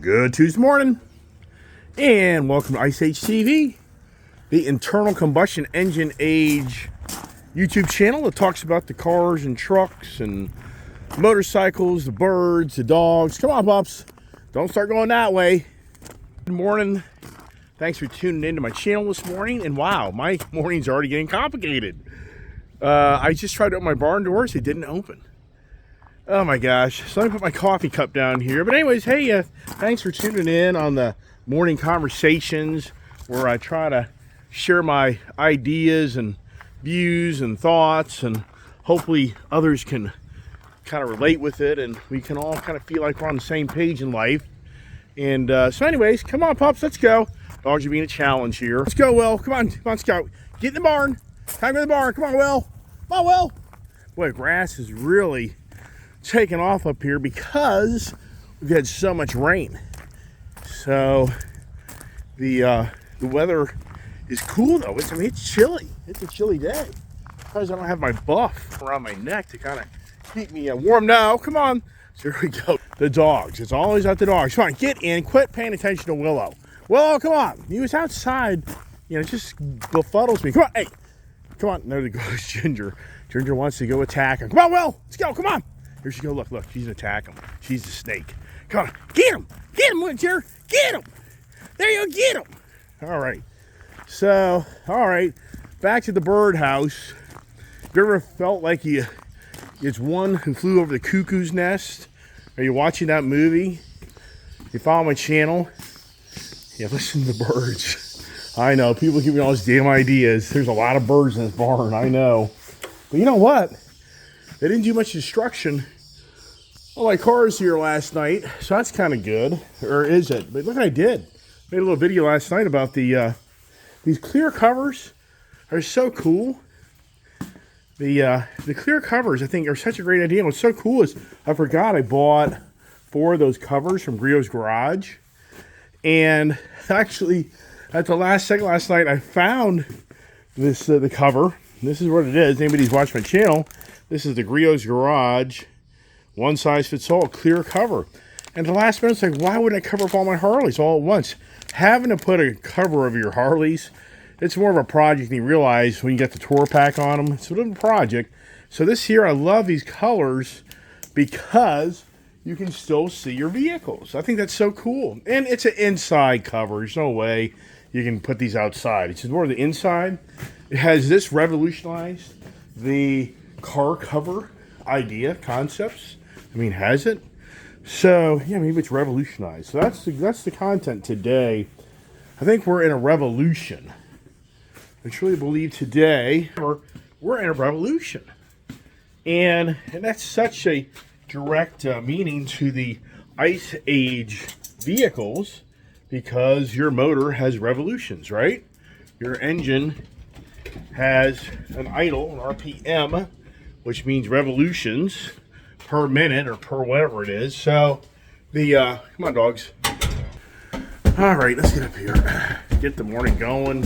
Good Tuesday morning, and welcome to Ice Age TV, the internal combustion engine age YouTube channel that talks about the cars and trucks and motorcycles, the birds, the dogs. Come on, pups, don't start going that way. Good morning. Thanks for tuning into my channel this morning. And wow, my morning's already getting complicated. I just tried to open my barn doors. They didn't open. Oh my gosh. So let me put my coffee cup down here. But anyways, hey, thanks for tuning in on the morning conversations where I try to share my ideas and views and thoughts, and hopefully others can kind of relate with it, and we can all kind of feel like we're on the same page in life. And so anyways, come on, pups, let's go. Dogs are being a challenge here. Let's go, Will. Come on, Scout. Get in the barn. Time to go to the barn. Come on, Will. Come on, Will. Boy, grass is really taken off up here because we've had so much rain. So the weather is cool though. It's chilly. It's a chilly day. Because I don't have my buff around my neck to kind of keep me warm. Now, come on. So here we go. The dogs. It's always at the dogs. Come on, get in. Quit paying attention to Willow. Willow, come on. He was outside. You know, it just befuddles me. Come on, hey. Come on. There goes Ginger. Ginger wants to go attack him. Come on, Will. Let's go. Come on. Here she goes. Look. She's going to attack him. She's the snake. Come on. Get him. Get him, Ginger. Get him. There you go. Get him. All right. So, all right. Back to the birdhouse. Have you ever felt like it's one who flew over the cuckoo's nest? Are you watching that movie? You follow my channel? Yeah, listen to the birds. I know. People give me all these damn ideas. There's a lot of birds in this barn. I know. But you know what? They didn't do much destruction on my cars here last night, so that's kind of good. Or is it? But look what I did. Made a little video last night about these clear covers are so cool. The clear covers, I think, are such a great idea. And what's so cool is I forgot I bought 4 of those covers from Griot's Garage. And actually, at the last second last night, I found this the cover. This is what it is. Anybody's watched my channel, this is the Griot's Garage one size fits all clear cover. And the last minute, it's like, why would I cover up all my Harleys all at once? Having to put a cover over your Harleys, it's more of a project than you realize when you get the tour pack on them. It's a little project. So this here, I love these colors because you can still see your vehicles. I think that's so cool. And it's an inside cover. There's no way you can put these outside. It's more of the inside. It has this revolutionized the car cover concepts. I mean, has it? So, yeah, maybe it's revolutionized. So that's the content today. I think we're in a revolution. I truly believe today we're in a revolution. And that's such a direct meaning to the Ice Age vehicles because your motor has revolutions, right? Your engine has an idle, an RPM, which means revolutions per minute or per whatever it is. So come on, dogs. All right, let's get up here. Get the morning going.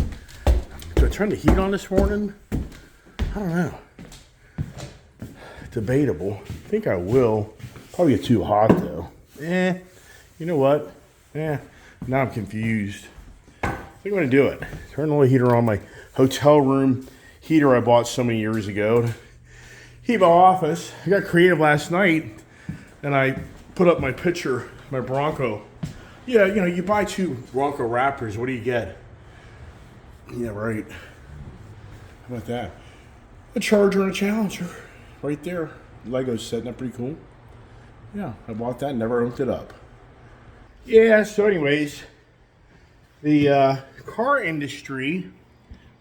Do I turn the heat on this morning? I don't know. Debatable. I think I will. Probably get too hot though. You know what? Now I'm confused. I think I'm gonna do it. Turn the heater on, my hotel room heater I bought so many years ago. Heat my office. I got creative last night and I put up my picture, my Bronco. Yeah, you know, you buy 2 Bronco Raptors, what do you get? Yeah, right. How about that? A Charger and a Challenger. Right there. Lego's setting up pretty cool. Yeah, I bought that, never hooked it up. Yeah, so anyways, the car industry,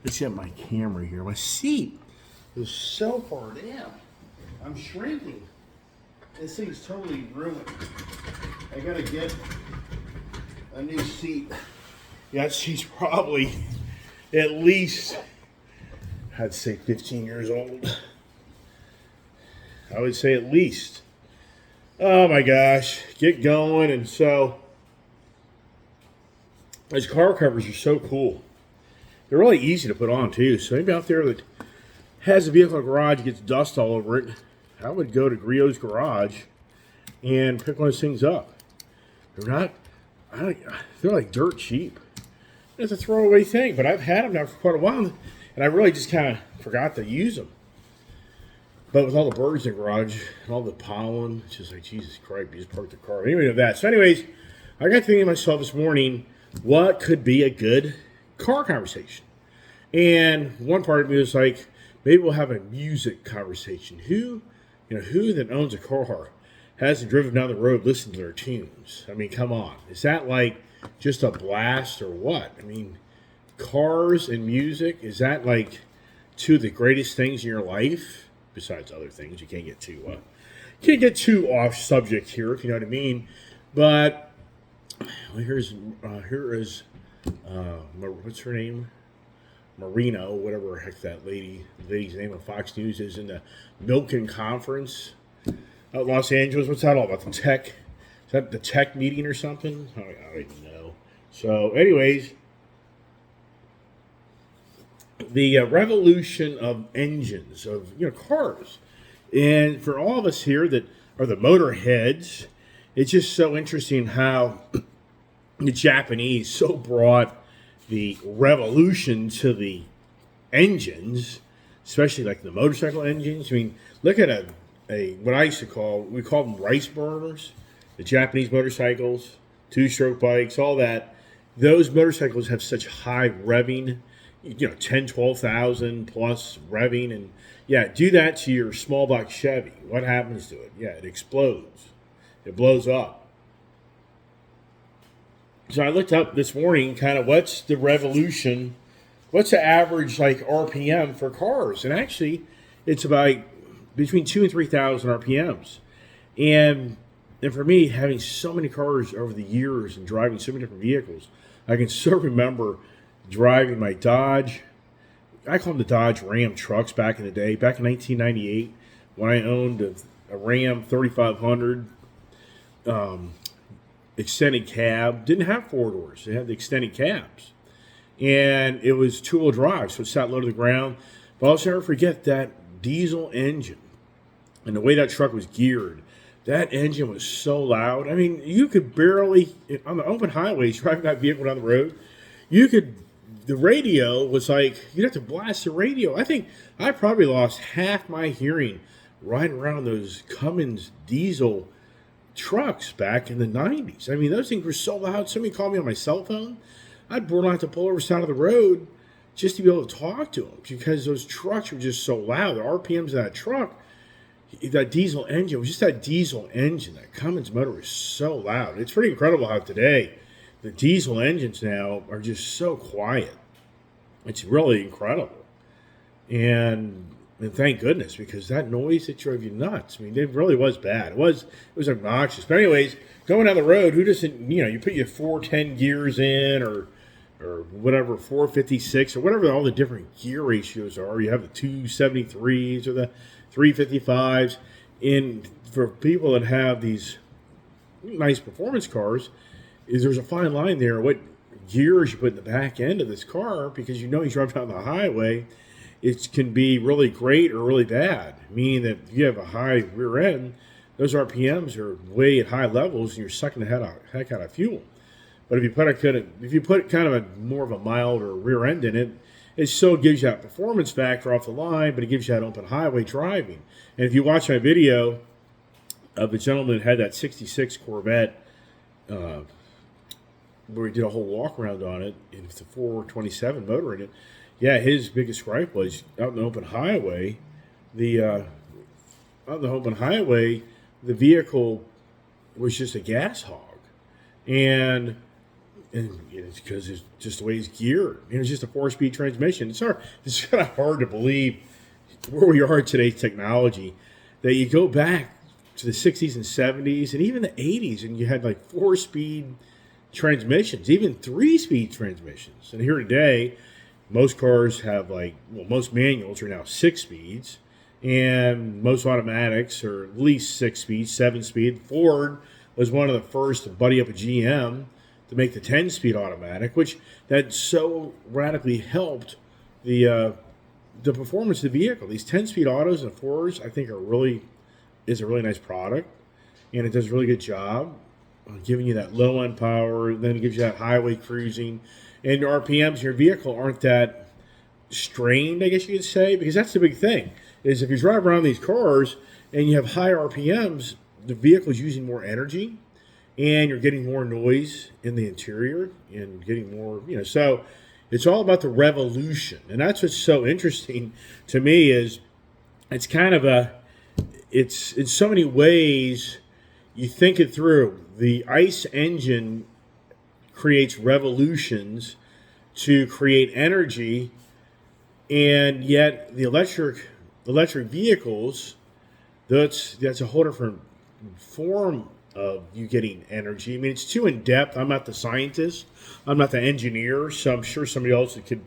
let's get my camera here. My seat is so far down. I'm shrinking. This thing's totally ruined. I gotta get a new seat. Yeah, she's probably at least, I'd say 15 years old. I would say at least. Oh my gosh, get going. And so, these car covers are so cool. They're really easy to put on too. So anybody out there that has a vehicle in a garage, gets dust all over it, I would go to Griot's Garage and pick one of those things up. They're not they're like dirt cheap. It's a throwaway thing, but I've had them now for quite a while, and I really just kind of forgot to use them. But with all the birds in the garage and all the pollen, it's just like, Jesus Christ, you just parked the car. Anyway, of that. So anyways, I got thinking to myself this morning, what could be a good car conversation? And one part of me was like, maybe we'll have a music conversation. Who that owns a car hasn't driven down the road listening to their tunes? I mean, come on. Is that like just a blast or what? I mean, cars and music, is that like two of the greatest things in your life? Besides other things, you can't get too off subject here, if you know what I mean. But here is what's her name? Marino, whatever the heck that lady's name on Fox News is, in the Milken Conference out in Los Angeles. What's that all about? The tech? Is that the tech meeting or something? I don't even know. So, anyways, the revolution of engines, of cars. And for all of us here that are the motorheads, it's just so interesting how the Japanese so brought the revolution to the engines, especially like the motorcycle engines. I mean, look at a what I used to call, we call them rice burners, the Japanese motorcycles, two-stroke bikes, all that. Those motorcycles have such high revving, 10, 12,000 plus revving. And yeah, do that to your small block Chevy. What happens to it? Yeah, it explodes. It blows up. So I looked up this morning kind of what's the revolution, what's the average like RPM for cars. And actually, it's about between 2,000 and 3,000 RPMs. And for me, having so many cars over the years and driving so many different vehicles, I can still remember driving my Dodge. I call them the Dodge Ram trucks back in the day. Back in 1998, when I owned a Ram 3500 extended cab, didn't have four doors. They had the extended cabs. And it was two-wheel drive, so it sat low to the ground. But I'll never forget that diesel engine and the way that truck was geared. That engine was so loud. I mean, you could barely, on the open highways, driving that vehicle down the road, the radio was like, you'd have to blast the radio. I think I probably lost half my hearing riding around those Cummins diesel trucks back in the 90s. I mean, those things were so loud. Somebody called me on my cell phone. I'd borderline have to pull over the side of the road just to be able to talk to them because those trucks were just so loud. The RPMs of that truck, that diesel engine, was just that diesel engine. That Cummins motor was so loud. It's pretty incredible how today the diesel engines now are just so quiet. It's really incredible. And thank goodness, because that noise, it drove you nuts. I mean, it really was bad. It was obnoxious. But anyways, going down the road, who doesn't, you put your 410 gears in or whatever, 456 or whatever all the different gear ratios are. You have the 273s or the 355s. And for people that have these nice performance cars, there's a fine line there. What gears you put in the back end of this car, because you drive down the highway, it can be really great or really bad. Meaning that if you have a high rear end, those RPMs are way at high levels, and you're sucking the heck out of fuel. But if you put kind of a more of a milder rear end in it, it still gives you that performance factor off the line, but it gives you that open highway driving. And if you watch my video of the gentleman that had that 66 Corvette, where he did a whole walk around on it, and it's a 427 motor in it. Yeah, his biggest gripe was out in the open highway. The vehicle was just a gas hog, and it's because it's just the way it's geared. It's just a 4-speed transmission. It's kind of hard to believe where we are in today's technology that you go back to the 60s and 70s and even the 80s, and you had like 4-speed transmissions, even 3-speed transmissions. And here today, most cars have most manuals are now 6 speeds, and most automatics are at least 6 speeds, 7 speed. Ford was one of the first to buddy up a GM to make the 10-speed automatic, which that so radically helped the performance of the vehicle. These 10-speed autos and Fords, I think, is a really nice product, and it does a really good job. giving you that low end power, then it gives you that highway cruising, and your RPMs in your vehicle aren't that strained, I guess you could say, because that's the big thing. Is if you drive around these cars and you have high RPMs, the vehicle is using more energy, and you're getting more noise in the interior and getting more, so it's all about the revolution. And that's what's so interesting to me is it's kind of it's in so many ways, you think it through. The ICE engine creates revolutions to create energy, and yet the electric vehicles, that's a whole different form of you getting energy. I mean, it's too in depth. I'm not the scientist. I'm not the engineer, so I'm sure somebody else could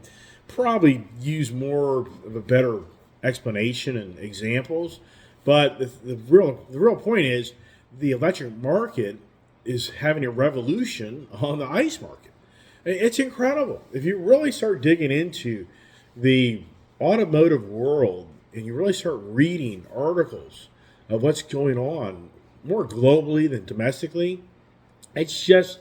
probably use more of a better explanation and examples. But the real point is the electric market is having a revolution on the ICE market. It's incredible. If you really start digging into the automotive world and you really start reading articles of what's going on more globally than domestically, it's just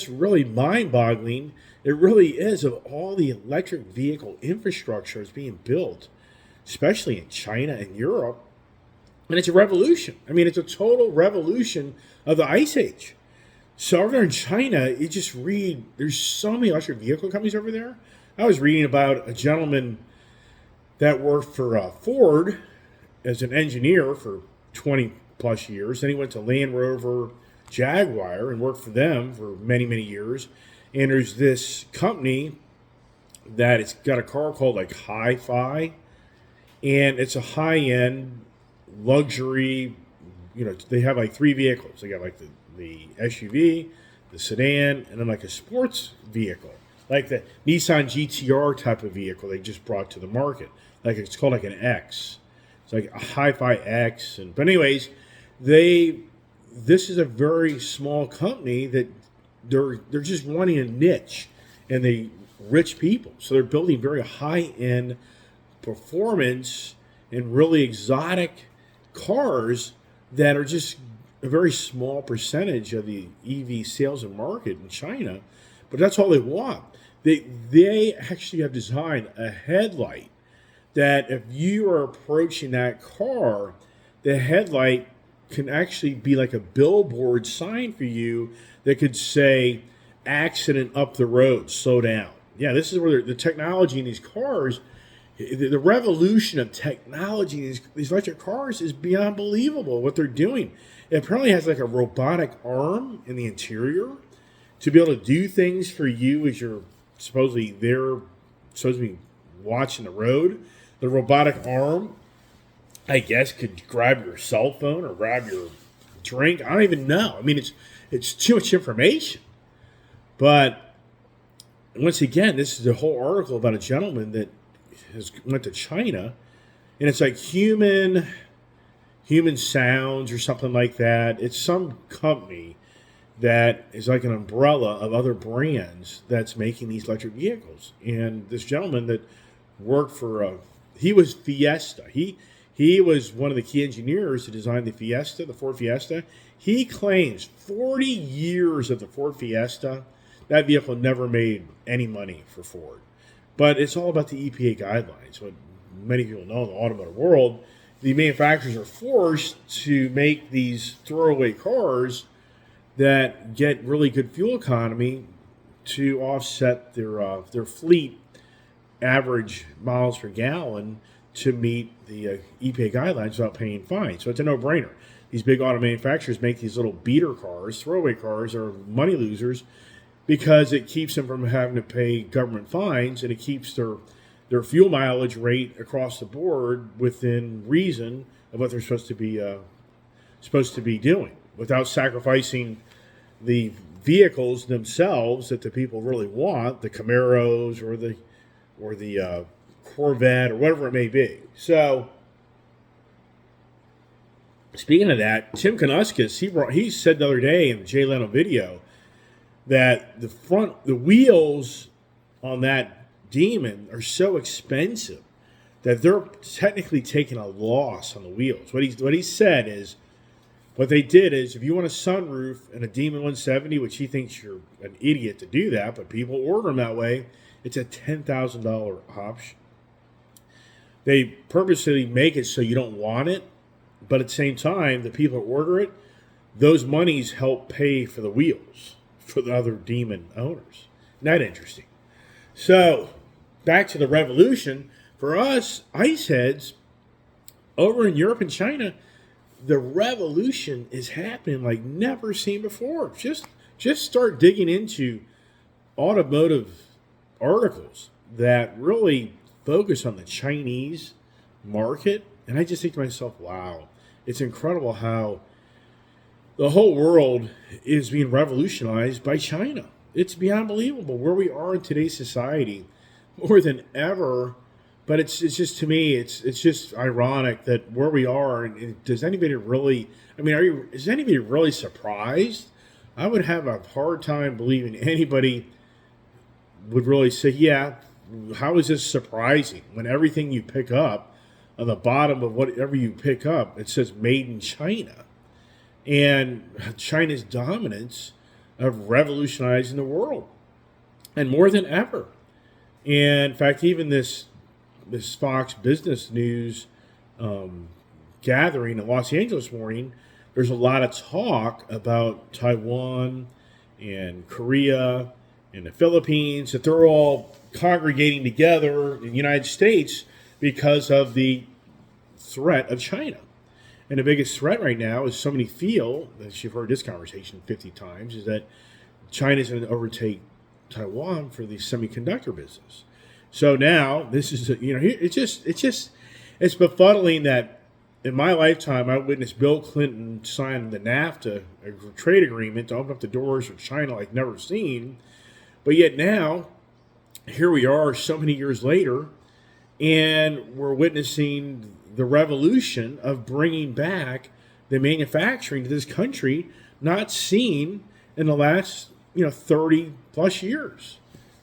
really mind-boggling. It really is, of all the electric vehicle infrastructure that's being built, especially in China and Europe. And it's a revolution. I mean, it's a total revolution of the ice age. So over there in China, you just read, there's so many electric vehicle companies over there. I was reading about a gentleman that worked for Ford as an engineer for 20 plus years. Then he went to Land Rover, Jaguar, and worked for them for many, many years. And there's this company that it's got a car called like Hi-Fi, and it's a high-end luxury. They have like three vehicles. They got like the SUV, the sedan, and then like a sports vehicle, like the Nissan GTR type of vehicle they just brought to the market. Like it's called like an X. It's like a Hi-Fi X. But anyways, this is a very small company that they're just wanting a niche, and they rich people. So they're building very high-end performance and really exotic cars that are just a very small percentage of the EV sales and market in China. But that's all they want. They actually have designed a headlight that if you are approaching that car, the headlight can actually be like a billboard sign for you that could say, accident up the road, slow down. Yeah, this is where the technology in these cars, the revolution of technology in these electric cars is beyond believable what they're doing. It apparently has like a robotic arm in the interior to be able to do things for you as you're supposed to be watching the road. The robotic arm, I guess, could grab your cell phone or grab your drink. I don't even know. I mean, it's too much information. But once again, this is a whole article about a gentleman that went to China, and it's like human sounds or something like that. It's some company that is like an umbrella of other brands that's making these electric vehicles. And this gentleman that worked for he was Fiesta. He was one of the key engineers who designed the Ford Fiesta. He claims 40 years of the Ford Fiesta, that vehicle never made any money for Ford. But it's all about the EPA guidelines. What many people know in the automotive world, the manufacturers are forced to make these throwaway cars that get really good fuel economy to offset their fleet average miles per gallon to meet the EPA guidelines without paying fines. So it's a no-brainer. These big auto manufacturers make these little beater cars, throwaway cars, are money losers because it keeps them from having to pay government fines, and it keeps their fuel mileage rate across the board within reason of what they're supposed to be doing, without sacrificing the vehicles themselves that the people really want, the Camaros or the Corvette or whatever it may be. So, speaking of that, Tim Knuskis, he said the other day in the Jay Leno video that the wheels on that Demon are so expensive that they're technically taking a loss on the wheels. What he said is What they did is, if you want a sunroof and a Demon 170, which he thinks you're an idiot to do that, but people order them that way, it's a $10,000 option. They purposely make it so you don't want it, but at the same time, the people who order it, those monies help pay for the wheels for the other Demon owners. Not interesting. So, back to the revolution. For us, ice heads, over in Europe and China, the revolution is happening like never seen before. Just start digging into automotive articles that really focus on the Chinese market, and I just think to myself, wow, it's incredible how the whole world is being revolutionized by China. It's beyond believable where we are in today's society, more than ever. But it's just, to me, it's just ironic that where we are. And does anybody really? I mean, is anybody really surprised? I would have a hard time believing anybody would really say, "Yeah, how is this surprising?" When everything you pick up on the bottom of whatever you pick up, it says "Made in China," and China's dominance of revolutionizing the world, and more than ever. And in fact, even this Fox Business News gathering in Los Angeles this morning, there's a lot of talk about Taiwan and Korea and the Philippines, that they're all congregating together in the United States because of the threat of China. And the biggest threat right now is, so many feel, as you've heard this conversation 50 times, is that China's going to overtake Taiwan for the semiconductor business. So now this is, it's befuddling that in my lifetime I witnessed Bill Clinton sign the NAFTA, a trade agreement to open up the doors for China like never seen. But yet now, here we are so many years later, and we're witnessing the revolution of bringing back the manufacturing to this country, not seen in the last 30 plus years.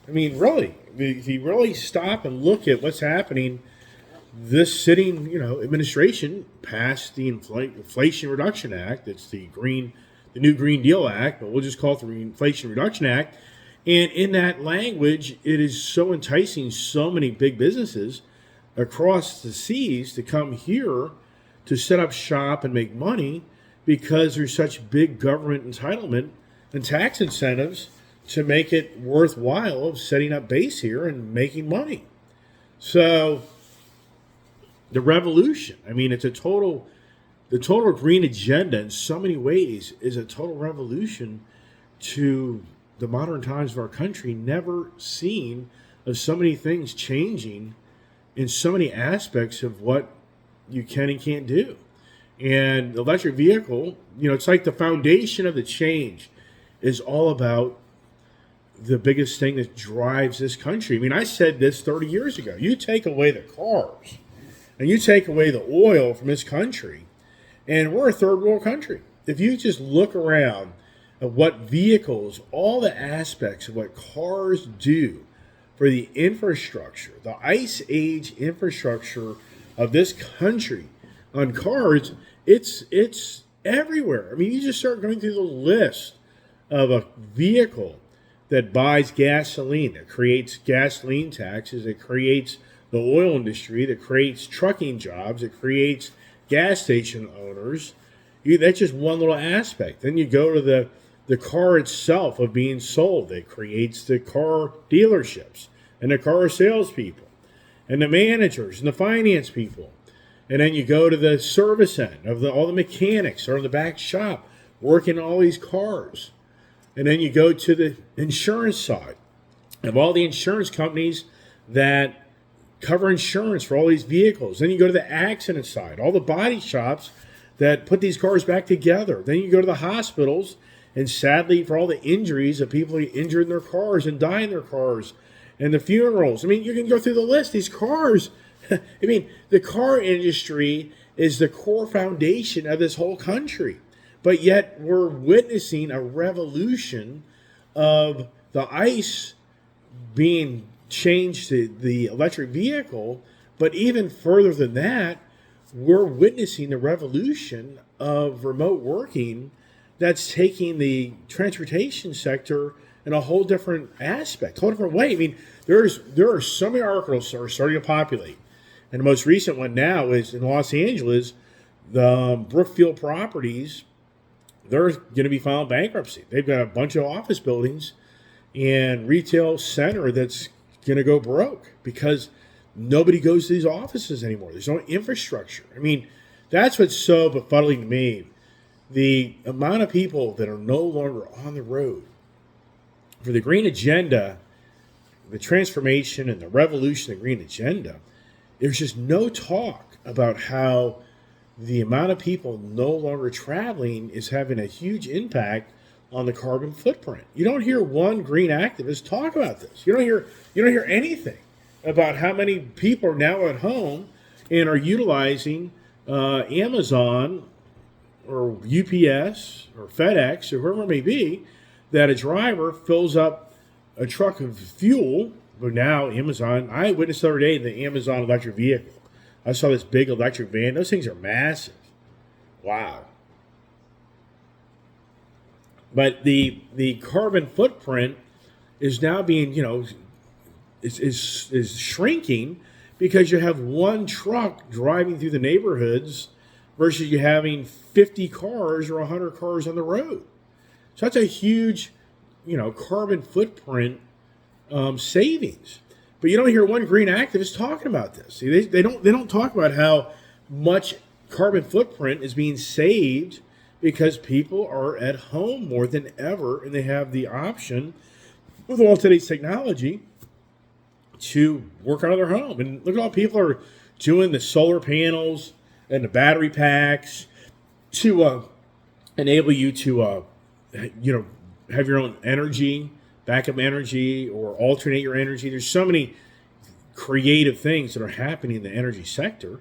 I mean, really, if you really stop and look at what's happening, this sitting, administration passed the Inflation Reduction Act. It's the new Green Deal Act, but we'll just call it the Inflation Reduction Act. And in that language, it is so enticing so many big businesses across the seas to come here to set up shop and make money, because there's such big government entitlement and tax incentives to make it worthwhile of setting up base here and making money. So the revolution, I mean, the total green agenda in so many ways is a total revolution to the modern times of our country, never seen, of so many things changing in so many aspects of what you can and can't do. And the electric vehicle, it's like the foundation of the change is all about the biggest thing that drives this country. I mean, I said this 30 years ago. You take away the cars and you take away the oil from this country, and we're a third world country. If you just look around at what vehicles, all the aspects of what cars do for the infrastructure, the ice age infrastructure of this country on cars, it's everywhere. I mean, you just start going through the list of a vehicle that buys gasoline, that creates gasoline taxes, that creates the oil industry, that creates trucking jobs, that creates gas station owners. That's just one little aspect. Then you go to the car itself of being sold. That creates the car dealerships and the car salespeople and the managers and the finance people. And then you go to the service end of all the mechanics are in the back shop working on all these cars. And then you go to the insurance side of all the insurance companies that cover insurance for all these vehicles. Then you go to the accident side, all the body shops that put these cars back together. Then you go to the hospitals, and sadly, for all the injuries of people injured in their cars and die in their cars, and the funerals. I mean, you can go through the list. These cars, I mean, the car industry is the core foundation of this whole country. But yet we're witnessing a revolution of the ICE being changed to the electric vehicle. But even further than that, we're witnessing the revolution of remote working that's taking the transportation sector in a whole different aspect, a whole different way. I mean, there are so many articles that are starting to populate. And the most recent one now is in Los Angeles, the Brookfield Properties, they're going to be filing bankruptcy. They've got a bunch of office buildings and retail center that's going to go broke because nobody goes to these offices anymore. There's no infrastructure. I mean, that's what's so befuddling to me. The amount of people that are no longer on the road for the green agenda, the transformation and the revolution of the green agenda, there's just no talk about how the amount of people no longer traveling is having a huge impact on the carbon footprint. You don't hear one green activist talk about this. You don't hear anything about how many people are now at home and are utilizing Amazon or UPS or FedEx or whoever it may be, that a driver fills up a truck of fuel. But now Amazon, I witnessed the other day the Amazon electric vehicle. I saw this big electric van. Those things are massive. Wow. But the carbon footprint is now being, is shrinking because you have one truck driving through the neighborhoods versus you having 50 cars or 100 cars on the road. So that's a huge, carbon footprint savings. But you don't hear one green activist talking about this. See, they don't talk about how much carbon footprint is being saved because people are at home more than ever and they have the option with all today's technology to work out of their home. And look at all people are doing the solar panels and the battery packs to enable you to have your own energy, backup energy, or alternate your energy. There's so many creative things that are happening in the energy sector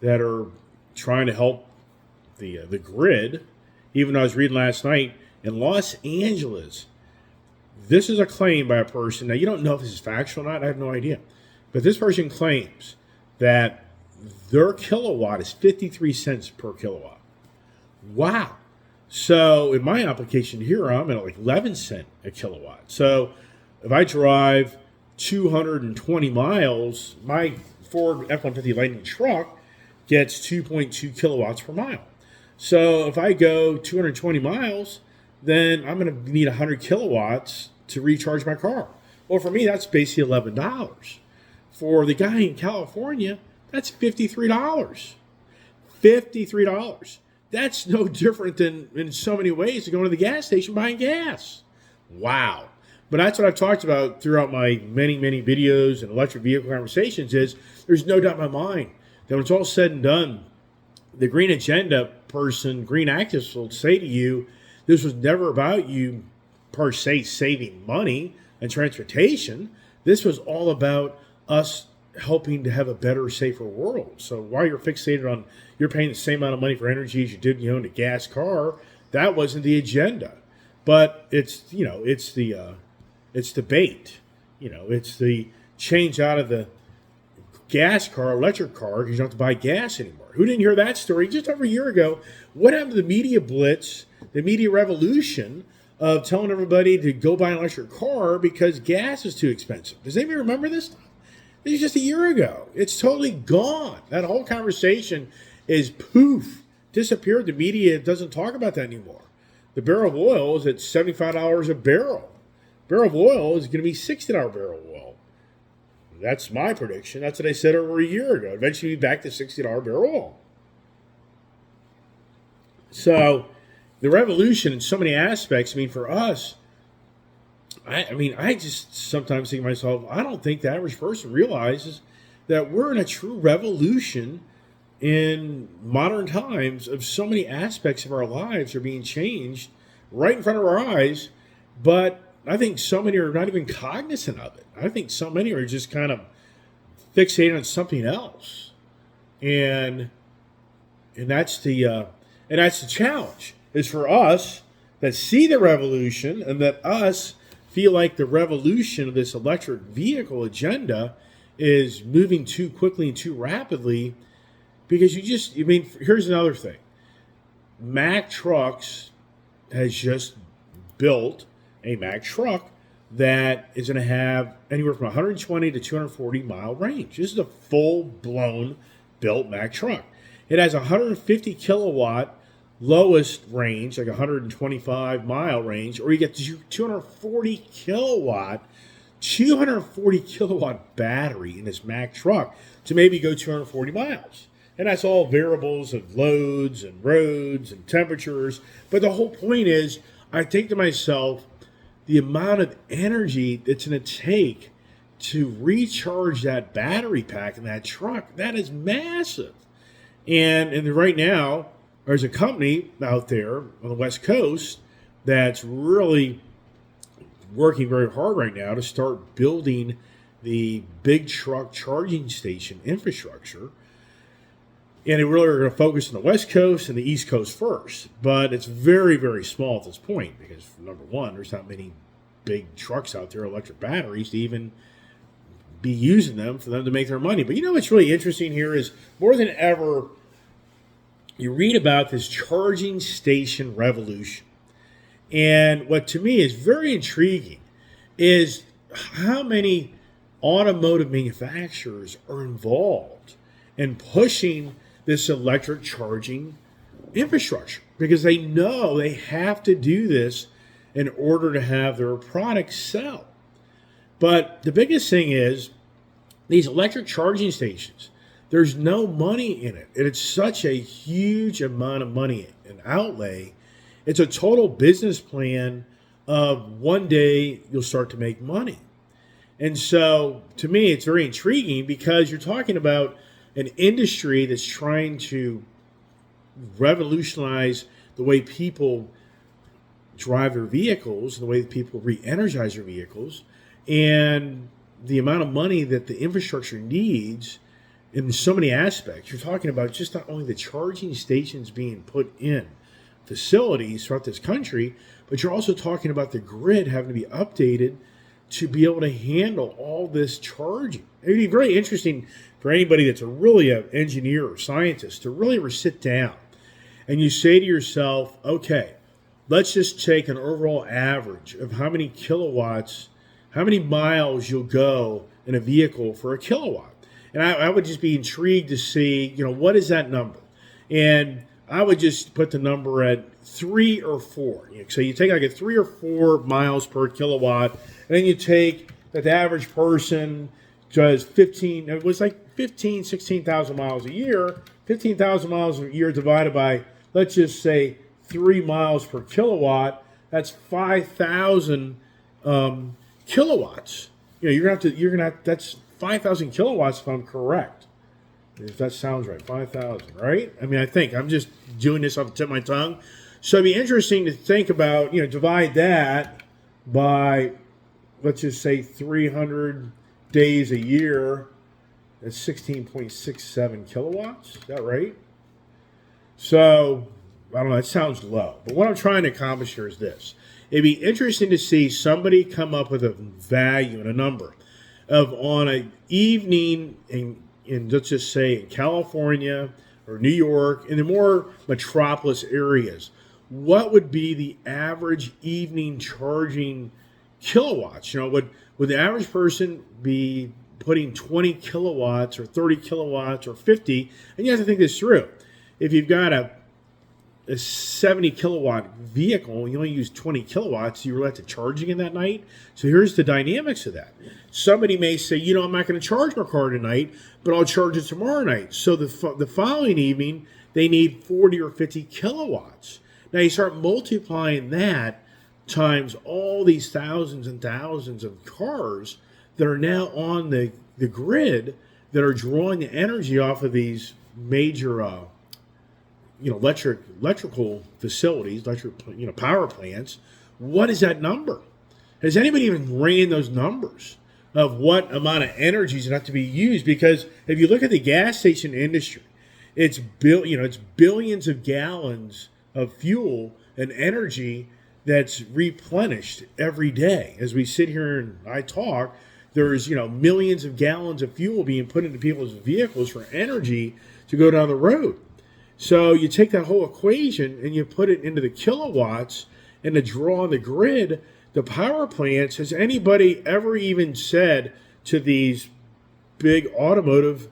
that are trying to help the grid. Even though I was reading last night in Los Angeles, this is a claim by a person. Now, you don't know if this is factual or not. I have no idea. But this person claims that their kilowatt is 53 cents per kilowatt. Wow. So in my application here, I'm at like 11 cents a kilowatt. So if I drive 220 miles, my Ford F-150 Lightning truck gets 2.2 kilowatts per mile. So if I go 220 miles, then I'm going to need 100 kilowatts to recharge my car. Well, for me, that's basically $11. For the guy in California, that's $53. $53. That's no different than, in so many ways, to going to the gas station buying gas. Wow. But that's what I've talked about throughout my many, many videos and electric vehicle conversations is there's no doubt in my mind that when it's all said and done, the green agenda person, green activists will say to you, this was never about you per se saving money and transportation. This was all about us helping to have a better, safer world. So while you're fixated on you're paying the same amount of money for energy as you did when you owned a gas car, that wasn't the agenda. But it's it's the bait. It's the change out of the gas car, electric car, because you don't have to buy gas anymore. Who didn't hear that story just over a year ago? What happened to the media blitz, the media revolution of telling everybody to go buy an electric car because gas is too expensive? Does anybody remember this? This is just a year ago. It's totally gone. That whole conversation is poof, disappeared. The media doesn't talk about that anymore. The barrel of oil is at $75 a barrel. Barrel of oil is going to be $60 barrel of oil. That's my prediction. That's what I said over a year ago. Eventually be back to $60 barrel oil. So the revolution in so many aspects, for us, I just sometimes think to myself, I don't think the average person realizes that we're in a true revolution in modern times of so many aspects of our lives are being changed right in front of our eyes, but I think so many are not even cognizant of it. I think so many are just kind of fixated on something else, and that's the challenge is for us that see the revolution and that us feel like the revolution of this electric vehicle agenda is moving too quickly and too rapidly, Because here's another thing. Mack Trucks has just built a Mack truck that is going to have anywhere from 120 to 240 mile range. This is a full blown built Mack truck. It has 150 kilowatt lowest range, like 125 mile range, or you get 240 kilowatt battery in this Mack truck to maybe go 240 miles. And that's all variables of loads and roads and temperatures. But the whole point is, I think to myself, the amount of energy it's going to take to recharge that battery pack in that truck, that is massive. And right now, there's a company out there on the West Coast that's really working very hard right now to start building the big truck charging station infrastructure. And they really are going to focus on the West Coast and the East Coast first. But it's very, very small at this point because, number one, there's not many big trucks out there, electric batteries, to even be using them for them to make their money. But you know what's really interesting here is more than ever, you read about this charging station revolution. And what to me is very intriguing is how many automotive manufacturers are involved in pushing this electric charging infrastructure, because they know they have to do this in order to have their products sell. But the biggest thing is these electric charging stations, there's no money in it. And it's such a huge amount of money and outlay. It's a total business plan of one day you'll start to make money. And so to me, it's very intriguing because you're talking about an industry that's trying to revolutionize the way people drive their vehicles, the way people re-energize their vehicles, and the amount of money that the infrastructure needs in so many aspects. You're talking about just not only the charging stations being put in facilities throughout this country, but you're also talking about the grid having to be updated to be able to handle all this charging. It would be very interesting for anybody that's really an engineer or scientist to really sit down and you say to yourself, okay, let's just take an overall average of how many kilowatts, how many miles you'll go in a vehicle for a kilowatt. And I would just be intrigued to see, what is that number? And I would just put the number at 3 or 4. So you take like a 3 or 4 miles per kilowatt, and then you take that the average person does 16,000 miles a year. 15,000 miles a year divided by, let's just say, 3 miles per kilowatt. That's 5,000 kilowatts. That's 5,000 kilowatts if I'm correct. If that sounds right, 5,000, right? I mean, I think I'm just doing this off the tip of my tongue. So it'd be interesting to think about, divide that by, let's just say 300 days a year. That's 16.67 kilowatts. Is that right? So, I don't know, that sounds low. But what I'm trying to accomplish here is this. It'd be interesting to see somebody come up with a value and a number of on an evening in let's just say in California or New York, in the more metropolis areas, what would be the average evening charging kilowatts? Would the average person be putting 20 kilowatts or 30 kilowatts or 50? And you have to think this through. If you've got a 70 kilowatt vehicle and you only use 20 kilowatts, you let the charging in that night. So here's the dynamics of that. Somebody may say, I'm not going to charge my car tonight, but I'll charge it tomorrow night. So the following evening, they need 40 or 50 kilowatts. Now you start multiplying that times all these thousands and thousands of cars that are now on the grid that are drawing the energy off of these major electrical facilities, power plants. What is that number? Has anybody even ran those numbers of what amount of energy is going to have to be used? Because if you look at the gas station industry, it's billions of gallons of fuel and energy that's replenished every day. As we sit here and I talk, there's millions of gallons of fuel being put into people's vehicles for energy to go down the road. So you take that whole equation and you put it into the kilowatts and to draw on the grid, the power plants. Has anybody ever even said to these big automotive,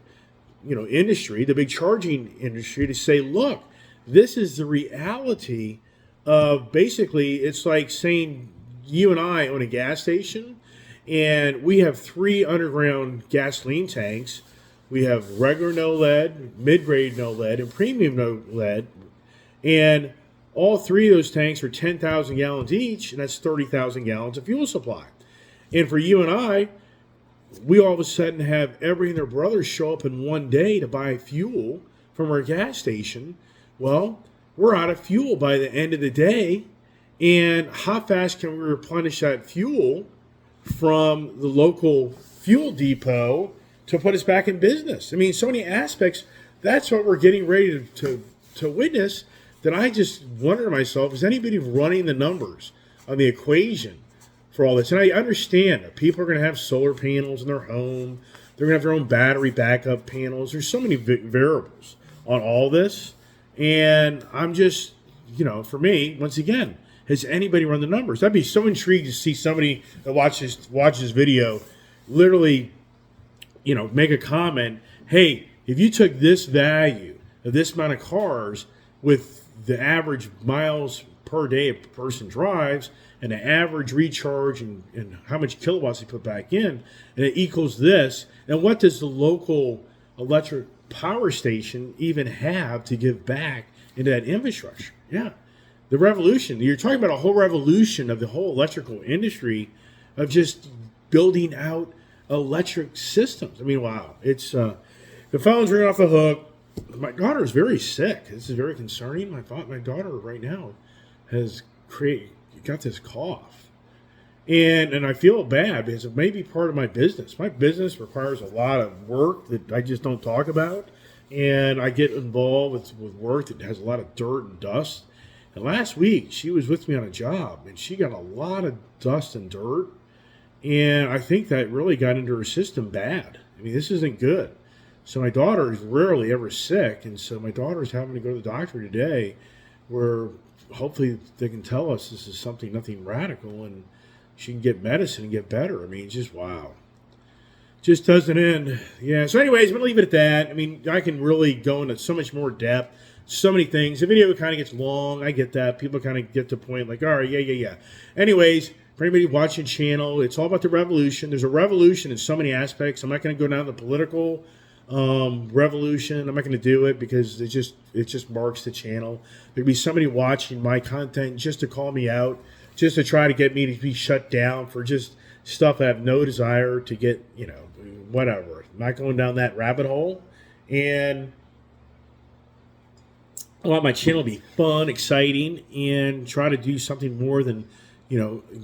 industry, the big charging industry, to say, look, this is the reality of basically, it's like saying you and I own a gas station and we have 3 underground gasoline tanks. We have regular no lead, mid-grade no lead, and premium no lead. And all 3 of those tanks are 10,000 gallons each, and that's 30,000 gallons of fuel supply. And for you and I, we all of a sudden have every and their brothers show up in one day to buy fuel from our gas station. Well, we're out of fuel by the end of the day. And how fast can we replenish that fuel from the local fuel depot to put us back in business? I mean, so many aspects. That's what we're getting ready to witness, that I just wonder to myself, is anybody running the numbers on the equation for all this? And I understand that people are going to have solar panels in their home. They're going to have their own battery backup panels. There's so many variables on all this. And I'm just, for me, once again, has anybody run the numbers? I'd be so intrigued to see somebody that watches this video literally, make a comment. Hey, if you took this value of this amount of cars with the average miles per day a person drives and the average recharge and how much kilowatts they put back in, and it equals this, and what does the local electric power station even have to give back into that infrastructure? Yeah. The revolution. You're talking about a whole revolution of the whole electrical industry of just building out electric systems. I mean, wow. It's the phone's ringing off the hook. My daughter is very sick. This is very concerning. My daughter right now has got this cough. And I feel bad because it may be part of my business. My business requires a lot of work that I just don't talk about. And I get involved with work that has a lot of dirt and dust. And last week, she was with me on a job, and she got a lot of dust and dirt. And I think that really got into her system bad. I mean, this isn't good. So my daughter is rarely ever sick. And so my daughter's having to go to the doctor today, where hopefully they can tell us this is nothing radical, and she can get medicine and get better. I mean, just wow. Just doesn't end. Yeah, so anyways, I'm going to leave it at that. I mean, I can really go into so much more depth, so many things. The video kind of gets long. I get that. People kind of get to the point like, all right, yeah. Anyways, for anybody watching the channel, it's all about the revolution. There's a revolution in so many aspects. I'm not going to go down the political revolution. I'm not going to do it because it just marks the channel. There'll be somebody watching my content just to call me out, just to try to get me to be shut down for just stuff I have no desire to get, whatever. I'm not going down that rabbit hole. And I want my channel to be fun, exciting, and try to do something more than,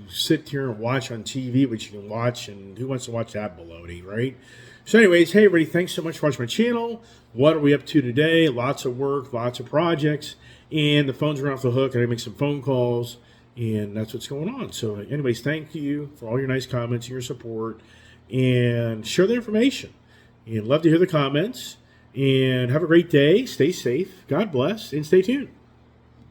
sit here and watch on TV, which you can watch, and who wants to watch that baloney, right? So anyways, hey everybody, thanks so much for watching my channel. What are we up to today? Lots of work, lots of projects, and the phones are off the hook. I gotta make some phone calls, and that's what's going on. So anyways, thank you for all your nice comments and your support, and share the information. And love to hear the comments, and have a great day. Stay safe. God bless, and stay tuned.